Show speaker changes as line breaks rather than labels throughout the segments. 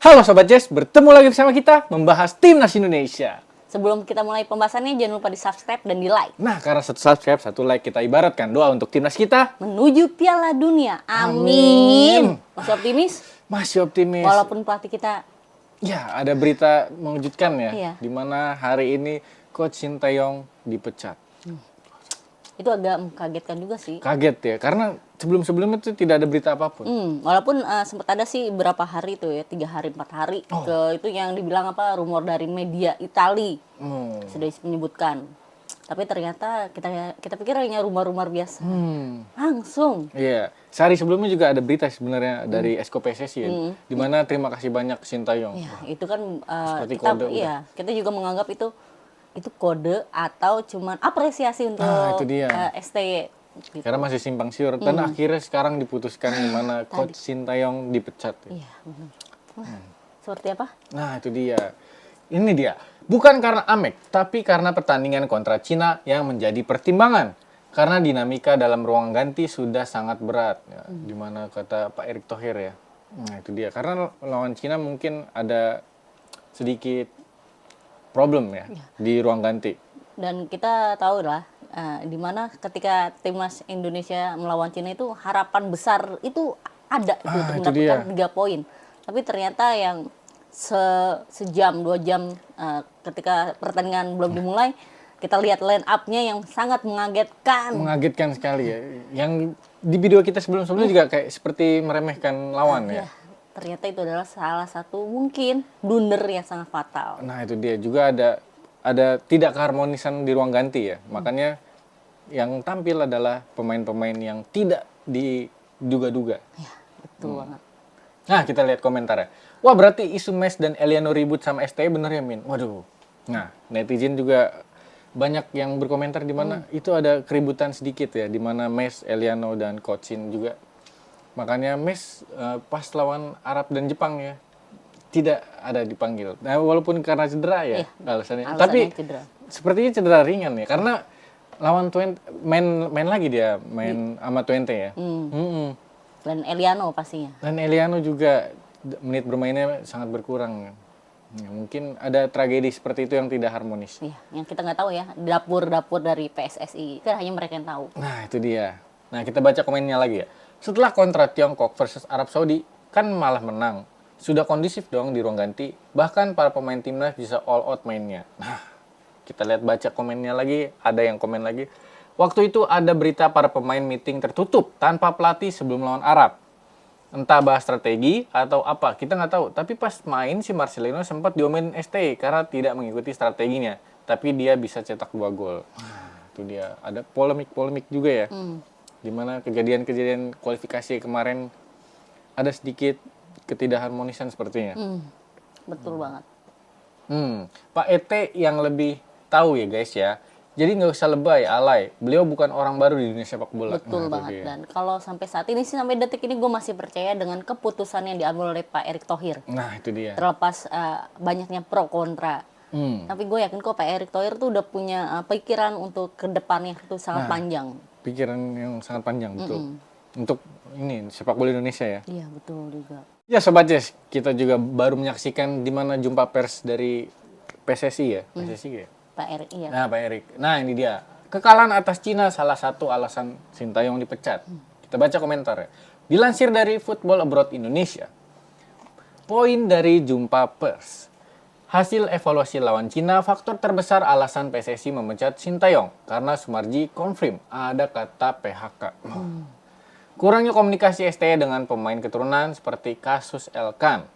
Halo Sobat Jazz, bertemu lagi bersama kita membahas Timnas Indonesia.
Sebelum kita mulai pembahasannya, jangan lupa di subscribe dan di like.
Nah, karena satu subscribe, satu like, kita ibaratkan doa untuk Timnas kita.
Menuju Piala Dunia.
Amin.
Amin. Masih optimis?
Masih optimis.
Walaupun pelatih kita...
Ya, ada berita mengejutkan ya.
Iya.
Di mana hari ini Coach Sintayong dipecat.
Itu agak mengkagetkan juga sih.
Kaget ya, karena sebelum-sebelumnya itu tidak ada berita apapun.
Walaupun sempat ada sih berapa hari tuh ya, 3 hari, 4 hari. Ke itu yang dibilang apa, rumor dari media Itali. Sudah menyebutkan. Tapi ternyata kita pikir hanya rumor-rumor biasa. Langsung.
Iya, sehari sebelumnya juga ada berita sebenarnya dari Esko PSSI ya, di mana terima kasih banyak Sintayong.
Ya, itu kan
Seperti
kita
kode
kita juga menganggap itu kode atau cuman apresiasi untuk
itu dia.
STY. Gitu.
Karena masih simpang siur dan akhirnya sekarang diputuskan di mana Coach Sintayong dipecat.
Iya, benar. Wah, seperti apa?
Nah, itu dia. Ini dia. Bukan karena Amek, tapi karena pertandingan kontra Cina yang menjadi pertimbangan. Karena dinamika dalam ruang ganti sudah sangat berat. Ya, di mana kata Pak Erick Thohir ya. Nah, itu dia. Karena lawan Cina mungkin ada sedikit problem ya di ruang ganti.
Dan kita tahu lah di mana ketika timnas Indonesia melawan Cina itu harapan besar itu ada untuk mendapatkan 3 poin. Tapi ternyata yang sejam 2 jam ketika pertandingan belum dimulai, kita lihat line up-nya yang sangat mengagetkan.
Mengagetkan sekali ya. Yang di video kita sebelum-sebelumnya juga kayak seperti meremehkan lawan ya.
Ternyata itu adalah salah satu mungkin blunder yang sangat fatal.
Nah, itu dia juga ada tidak keharmonisan di ruang ganti ya. Makanya yang tampil adalah pemain-pemain yang tidak diduga-duga.
Ya, betul banget.
Nah, kita lihat komentarnya. Wah, berarti isu Mes dan Eliano ribut sama STY bener ya, Min? Waduh. Nah, netizen juga banyak yang berkomentar di mana itu ada keributan sedikit ya, di mana Mes, Eliano dan Coach Shin juga. Makanya Mes pas lawan Arab dan Jepang ya tidak ada dipanggil. Nah, walaupun karena cedera ya alasannya. Tapi
cedera.
Sepertinya cedera ringan ya karena lawan Twente main lagi dia sama Twente ya.
Dan Eliano pastinya.
Dan Eliano juga menit bermainnya sangat berkurang. Ya, mungkin ada tragedi seperti itu yang tidak harmonis.
Iya, yang kita nggak tahu ya dapur-dapur dari PSSI. Kan hanya mereka yang tahu.
Nah, itu dia. Nah, kita baca komennya lagi ya. Setelah kontra Tiongkok versus Arab Saudi, kan malah menang. Sudah kondisif dong di ruang ganti. Bahkan para pemain timnas bisa all out mainnya. Nah, kita lihat baca komennya lagi. Ada yang komen lagi. Waktu itu ada berita para pemain meeting tertutup tanpa pelatih sebelum lawan Arab. Entah bahas strategi atau apa, kita nggak tahu. Tapi pas main si Marcelino sempat diomelin ST karena tidak mengikuti strateginya. Tapi dia bisa cetak 2 gol. Nah, itu dia. Ada polemik-polemik juga ya. Dimana kejadian-kejadian kualifikasi kemarin ada sedikit ketidakharmonisan sepertinya.
Betul banget.
Pak ET yang lebih tahu ya guys ya. Jadi nggak usah lebay, alay. Beliau bukan orang baru di dunia sepak bola.
Betul banget. Dan kalau sampai saat ini sih, sampai detik ini gue masih percaya dengan keputusan yang diambil oleh Pak Erick Thohir.
Nah, itu dia.
Terlepas banyaknya pro kontra. Tapi gue yakin kok Pak Erick Thohir tuh udah punya pikiran untuk ke depannya itu sangat panjang.
Pikiran yang sangat panjang, betul. Untuk ini sepak bola Indonesia ya.
Iya, betul juga.
Ya Sobat Jazz, kita juga baru menyaksikan di mana jumpa pers dari PSSI ya. PSSI ya?
Pak Erick, iya.
Nah, Pak Erick. Nah, ini dia. Kekalahan atas Cina salah satu alasan Sintayong dipecat. Kita baca komentarnya. Dilansir dari Football Abroad Indonesia. Poin dari jumpa pers. Hasil evaluasi lawan Cina, faktor terbesar alasan PSSI memecat Sintayong karena Sumarji confirm ada kata PHK. Kurangnya komunikasi STY dengan pemain keturunan seperti kasus Elkan.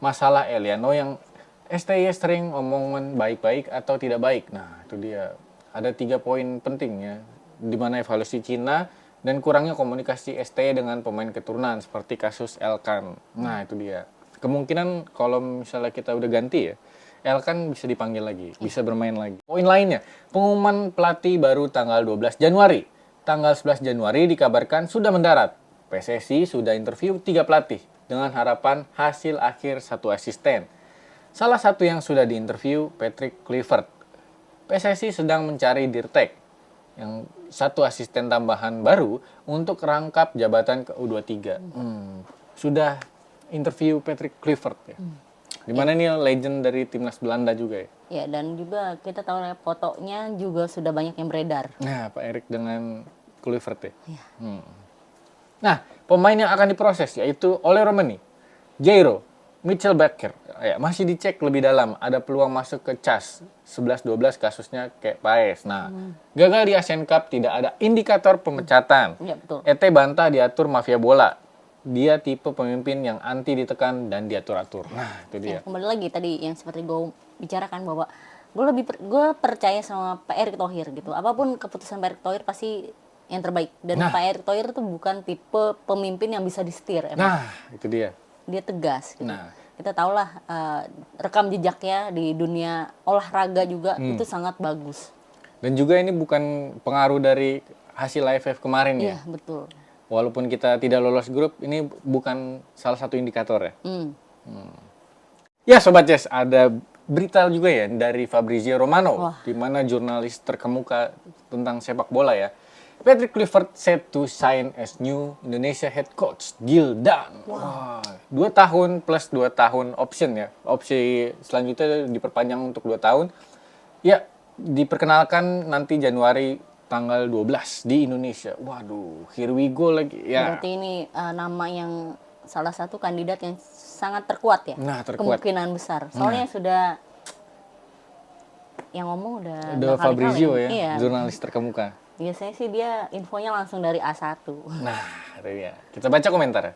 Masalah Eliano yang STY sering omongan baik-baik atau tidak baik. Nah, itu dia. Ada 3 poin pentingnya di mana evaluasi Cina dan kurangnya komunikasi STY dengan pemain keturunan seperti kasus Elkan. Nah, itu dia. Kemungkinan kalau misalnya kita udah ganti ya, Elkan bisa dipanggil lagi, bisa bermain lagi. Poin lainnya, pengumuman pelatih baru tanggal 12 Januari. Tanggal 11 Januari dikabarkan sudah mendarat. PSSI sudah interview 3 pelatih dengan harapan hasil akhir 1 asisten. Salah satu yang sudah diinterview, Patrick Kluivert. PSSI sedang mencari Dirtek, yang 1 asisten tambahan baru untuk rangkap jabatan ke U23. Sudah interview Patrick Kluivert ya. Dimana ini legend dari timnas Belanda juga ya.
Ya, dan juga kita tahu ya, fotonya juga sudah banyak yang beredar.
Nah, Pak Erik dengan Kluivert ya.
Ya.
Nah, pemain yang akan diproses yaitu Ole Romani, Jairo, Mitchell Bakker. Ya, masih dicek lebih dalam. Ada peluang masuk ke CAS 11-12 kasusnya kayak Paes. Nah, gagal di Asian Cup tidak ada indikator pemecatan.
Ya, betul.
ET bantah diatur mafia bola. Dia tipe pemimpin yang anti ditekan dan diatur-atur. Nah, itu dia.
Ya, kembali lagi tadi yang seperti gue bicarakan bahwa gue percaya sama Pak Erick Thohir gitu. Apapun keputusan Pak Erick Thohir pasti yang terbaik. Dan
Nah.
Pak Erick Thohir itu bukan tipe pemimpin yang bisa disetir. Emang.
Nah, itu dia.
Dia tegas gitu.
Nah.
Kita tahulah rekam jejaknya di dunia olahraga juga itu sangat bagus.
Dan juga ini bukan pengaruh dari hasil AFF kemarin ya.
Iya, betul.
Walaupun kita tidak lolos grup, ini bukan salah satu indikator ya. Ya Sobat Jazz, ada berita juga ya dari Fabrizio Romano,
Wah.
di mana jurnalis terkemuka tentang sepak bola ya. Patrick Kluivert set to sign as new Indonesia head coach, Gildan. Wah, 2 tahun plus 2 tahun option ya. Opsi selanjutnya diperpanjang untuk 2 tahun. Ya, diperkenalkan nanti Januari tanggal 12 di Indonesia. Waduh, here we go lagi. Ya.
Berarti ini nama yang salah satu kandidat yang sangat terkuat ya.
Nah, terkuat.
Kemungkinan besar. Soalnya sudah yang ngomong udah
Udah
berkali-kali.
Fabrizio ya,
Iya.
jurnalis terkemuka.
Biasanya sih dia infonya langsung dari A1.
Nah, itu dia. Kita baca komentar.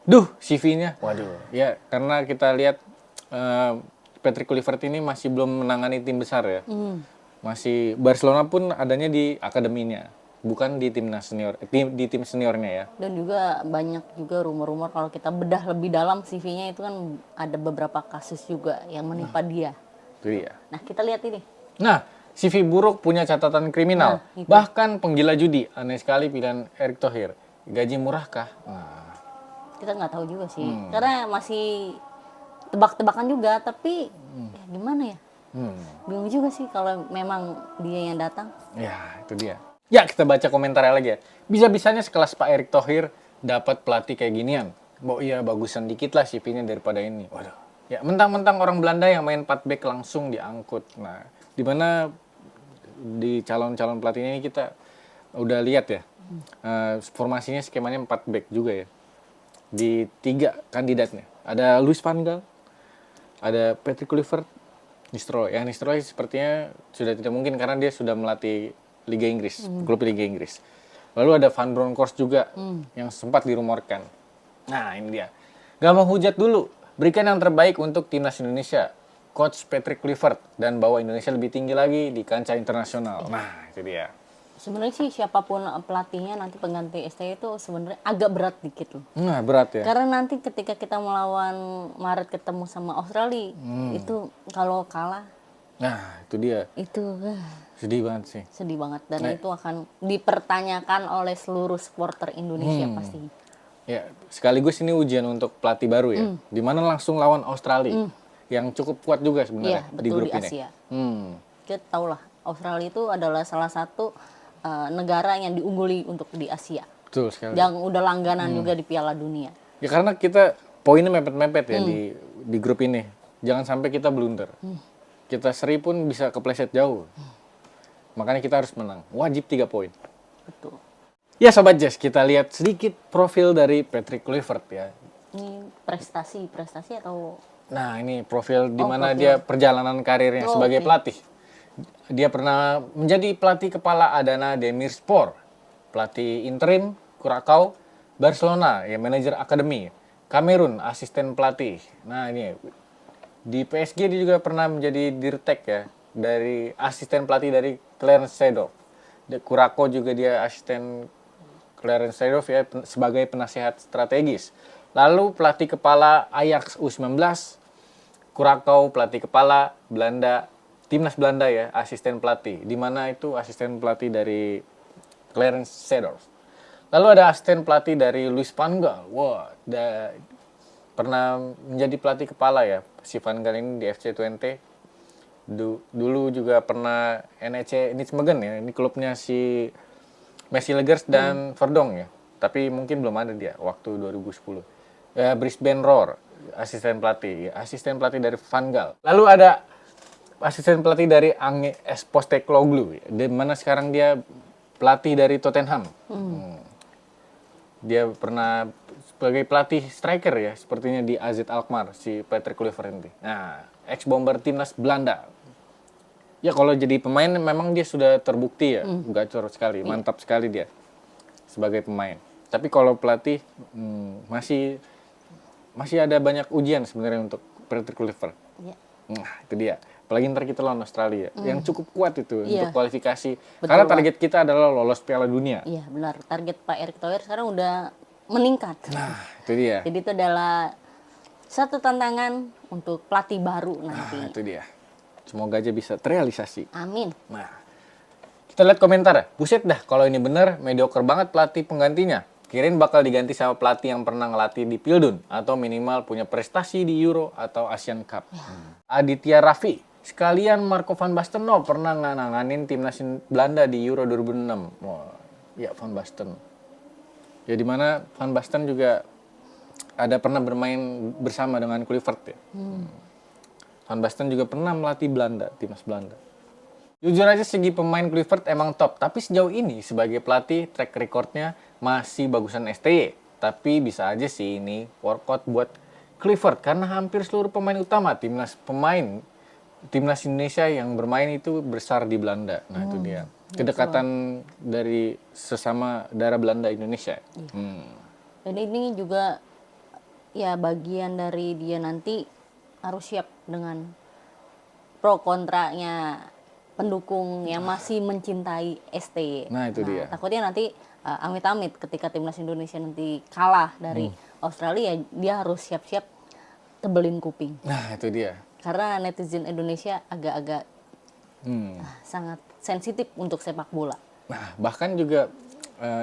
Duh, CV-nya. Waduh. Ya, karena kita lihat Patrick Kluivert ini masih belum menangani tim besar ya. Masih Barcelona pun adanya di akademinya, bukan di timnas senior, di tim seniornya ya.
Dan juga banyak juga rumor-rumor kalau kita bedah lebih dalam CV-nya itu kan ada beberapa kasus juga yang menimpa dia.
Itu dia.
Nah, kita lihat ini.
Nah, CV buruk punya catatan kriminal,
Nah, itu.
bahkan penggila judi. Aneh sekali pilihan Erick Thohir. Gaji murahkah? Nah,
Kita nggak tahu juga sih. Karena masih tebak-tebakan juga, tapi ya gimana ya? Bingung juga sih kalau memang dia yang datang.
ya itu dia. Ya, kita baca komentarnya lagi ya. Bisa-bisanya sekelas Pak Erick Thohir dapat pelatih kayak ginian. Bo iya bagusan dikit lah CV-nya daripada ini. Waduh. Ya, mentang-mentang orang Belanda yang main 4 back langsung diangkut. Nah, di mana di calon-calon pelatihnya ini kita udah lihat ya. Formasinya skemanya 4 back juga ya. Di 3 kandidatnya. Ada Louis van Gaal, ada Patrick Kluivert, Nistelrooy. Ya, Nistelrooy sepertinya sudah tidak mungkin karena dia sudah melatih Liga Inggris, klub Liga Inggris. Lalu ada Van Bronckhorst juga yang sempat dirumorkan. Nah, ini dia. Gak mau hujat dulu. Berikan yang terbaik untuk timnas Indonesia. Coach Patrick Kluivert dan bawa Indonesia lebih tinggi lagi di kancah internasional. Nah, itu dia.
Sebenarnya sih siapapun pelatihnya nanti pengganti STY itu sebenarnya agak berat dikit loh.
Nah, berat ya.
Karena nanti ketika kita melawan Maret ketemu sama Australia, itu kalau kalah
Nah, itu dia.
itu
Sedih banget sih.
sedih banget dan itu akan dipertanyakan oleh seluruh supporter Indonesia pasti.
Ya, sekaligus ini ujian untuk pelatih baru ya. Di mana langsung lawan Australia. Yang cukup kuat juga sebenarnya
Iya,
di
betul
grup
di
ini.
Asia.
Hmm.
Kita tahu lah Australia itu adalah salah satu negara yang diungguli untuk di Asia.
Betul sekali.
Yang udah langganan juga di Piala Dunia.
Ya karena kita poinnya mepet-mepet ya di grup ini. Jangan sampai kita blunder. Kita seri pun bisa kepleset jauh. Makanya kita harus menang. Wajib 3 poin.
Betul.
Ya Sobat Jazz, kita lihat sedikit profil dari Patrick Kluivert ya.
Ini prestasi atau
Nah ini profil di mana
profil.
dia perjalanan karirnya
Oh,
sebagai
oke.
pelatih. Dia pernah menjadi pelatih kepala Adana Demirspor, pelatih interim Curaçao, Barcelona, ya manajer akademi, Kamerun, asisten pelatih. Nah ini di PSG dia juga pernah menjadi dirtek ya, dari asisten pelatih dari Clarence Seedorf. Di Curaçao juga dia asisten Clarence Seedorf ya sebagai penasehat strategis. Lalu pelatih kepala Ajax U19, Curaçao pelatih kepala Belanda, timnas Belanda ya, asisten pelatih. Di mana itu asisten pelatih dari Clarence Seedorf. Lalu ada asisten pelatih dari Louis van Gaal. Wah, pernah menjadi pelatih kepala ya si Van Gaal ini di FC Twente. Dulu juga pernah NEC Nijmegen ya, ini klubnya si Messi Legers dan Verdong ya. Tapi mungkin belum ada dia waktu 2010. Brisbane Roar, asisten pelatih dari Van Gaal. Lalu ada asisten pelatih dari Ange Postecoglou, di mana sekarang dia pelatih dari Tottenham. Dia pernah sebagai pelatih striker ya, sepertinya di AZ Alkmaar, si Patrick Kluivert ini. Nah, ex-bomber timnas Belanda. Ya kalau jadi pemain memang dia sudah terbukti ya, gacor sekali, mantap sekali dia sebagai pemain. Tapi kalau pelatih masih ada banyak ujian sebenarnya untuk Patrick Kluivert.
Ya.
Nah, itu dia. Apalagi ntar kita lawan Australia, yang cukup kuat itu
Iya.
untuk kualifikasi.
Betul,
Karena
Pak.
target kita adalah lolos Piala Dunia.
Iya benar, target Pak Erick Thohir sekarang udah meningkat.
Nah, itu dia.
Jadi itu adalah satu tantangan untuk pelatih baru
Nah,
nanti.
itu dia. Semoga aja bisa terrealisasi.
Amin.
Nah, kita lihat komentar ya. Buset dah, kalau ini bener, mediocre banget pelatih penggantinya. Kirain bakal diganti sama pelatih yang pernah ngelatih di Pildun atau minimal punya prestasi di Euro atau Asian Cup. Aditya Raffi, sekalian Marco van Basten pernah nanganin timnas Belanda di Euro 2006. Wah, ya Van Basten. Ya di mana Van Basten juga ada pernah bermain bersama dengan Kluivert ya. Van Basten juga pernah melatih Belanda, timnas Belanda. Jujur aja segi pemain Kluivert emang top, tapi sejauh ini sebagai pelatih track recordnya masih bagusan STY. Tapi bisa aja sih ini workout buat Kluivert karena hampir seluruh pemain utama timnas Indonesia yang bermain itu besar di Belanda. Nah itu dia kedekatan dari sesama darah Belanda Indonesia.
Dan ini juga ya bagian dari dia nanti harus siap dengan pro kontranya pendukung yang masih mencintai STY.
Nah, itu dia.
Takutnya nanti amit-amit ketika timnas Indonesia nanti kalah dari Australia, dia harus siap-siap tebelin kuping.
Nah itu dia.
Karena netizen Indonesia agak-agak sangat sensitif untuk sepak bola.
Nah bahkan juga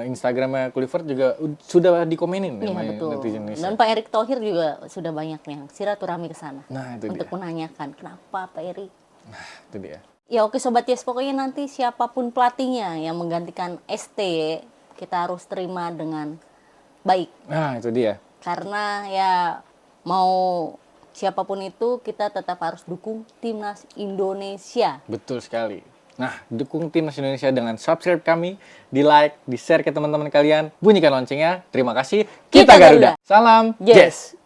Instagramnya Kluivert juga sudah dikomenin
Iya
sama
betul.
netizen Indonesia.
Dan Pak Erick Thohir juga sudah banyak yang silaturahmi ke sana
Nah itu
untuk
dia.
menanyakan kenapa Pak Erick.
Nah itu dia.
Ya oke Sobat Yes, pokoknya nanti siapapun pelatihnya yang menggantikan STY, kita harus terima dengan baik.
Nah itu dia.
Karena ya mau siapapun itu kita tetap harus dukung timnas Indonesia.
Betul sekali. Nah, dukung timnas Indonesia dengan subscribe kami, di like, di share ke teman-teman kalian, bunyikan loncengnya. Terima kasih.
Kita Garuda.
Salam
Yes.